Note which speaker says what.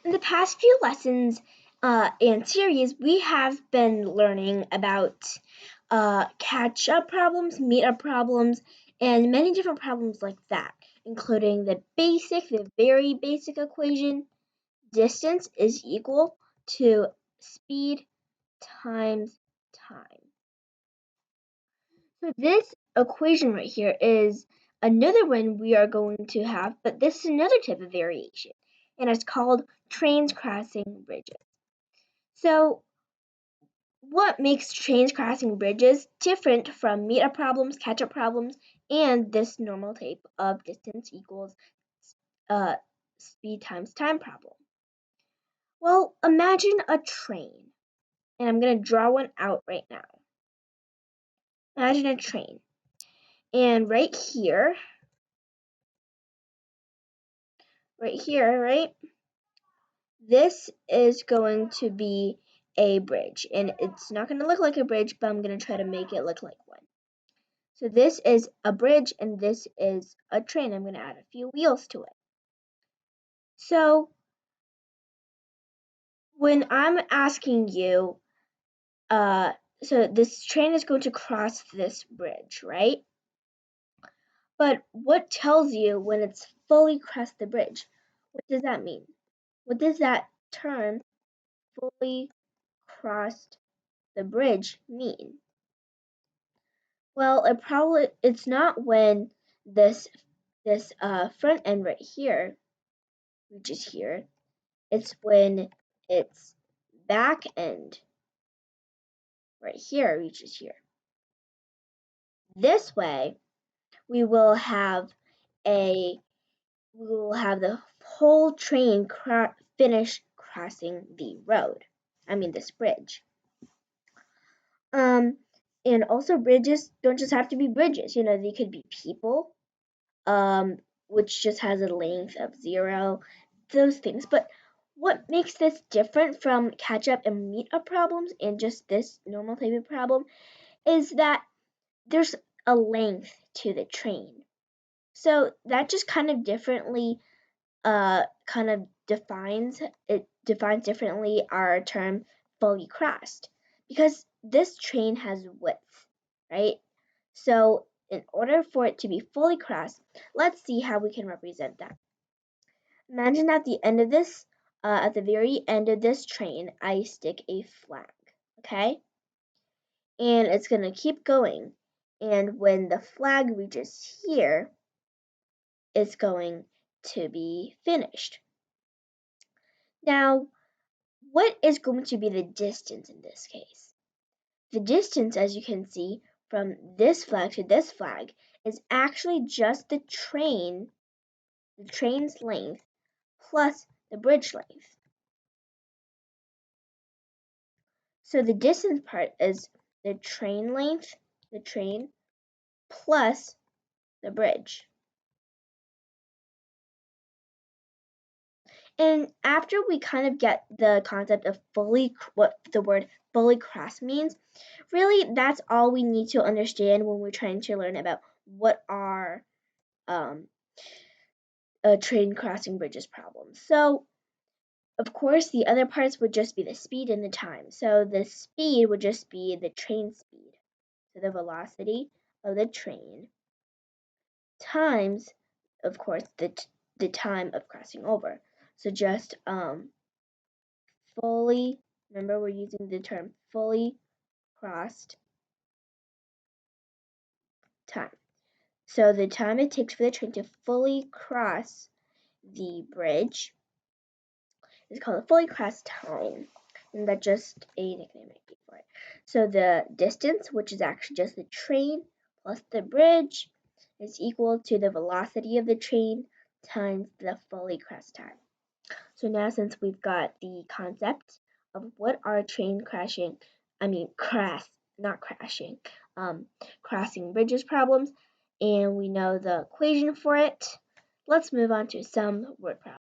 Speaker 1: In the past few lessons and series, we have been learning about catch-up problems, meet-up problems, and many different problems like that, including the very basic equation, distance is equal to speed times time. So this equation right here is another one we are going to have, but this is another type of variation, and it's called trains crossing bridges. So what makes trains crossing bridges different from meet-up problems, catch-up problems, and this normal type of distance equals uh, speed times time problem? Well, imagine a train, and I'm going to draw one out right now. Imagine a train, and right here, right? This is going to be a bridge, and it's not going to look like a bridge, but I'm going to try to make it look like one. So this is a bridge, and this is a train. I'm going to add a few wheels to it. So when I'm asking you, so this train is going to cross this bridge, right? But what tells you when it's fully crossed the bridge? What does that mean? What does that term, fully crossed the bridge, mean? Well, it's not when this front end right here reaches here. It's when its back end right here reaches here. This way, we will have the whole train finish crossing the road. I mean this bridge. And also bridges don't just have to be bridges. They could be people, which just has a length of 0, those things. But what makes this different from catch-up and meet-up problems and just this normal type of problem is that there's a length to the train. So that just kind of defines differently our term fully crossed, because this train has width, right? So in order for it to be fully crossed, let's see how we can represent that. Imagine at the very end of this train, I stick a flag, okay? And it's going to keep going. And when the flag reaches here, it's going to be finished. Now, what is going to be the distance in this case? The distance, as you can see, from this flag to this flag is actually just the train's length plus the bridge length. So the distance part is the train length, the train, plus the bridge. And after we kind of get the concept of what the word fully cross means, really that's all we need to understand when we're trying to learn about what are train crossing bridges problems. So of course, the other parts would just be the speed and the time. So the speed would just be the train speed, so the velocity of the train, times, of course, the time of crossing over. So just fully, remember we're using the term fully crossed time. So the time it takes for the train to fully cross the bridge is called a fully crossed time, and that's just a nickname I gave for it. So the distance, which is actually just the train plus the bridge, is equal to the velocity of the train times the fully crossed time. So now, since we've got the concept of what are crossing bridges problems, and we know the equation for it, let's move on to some word problems.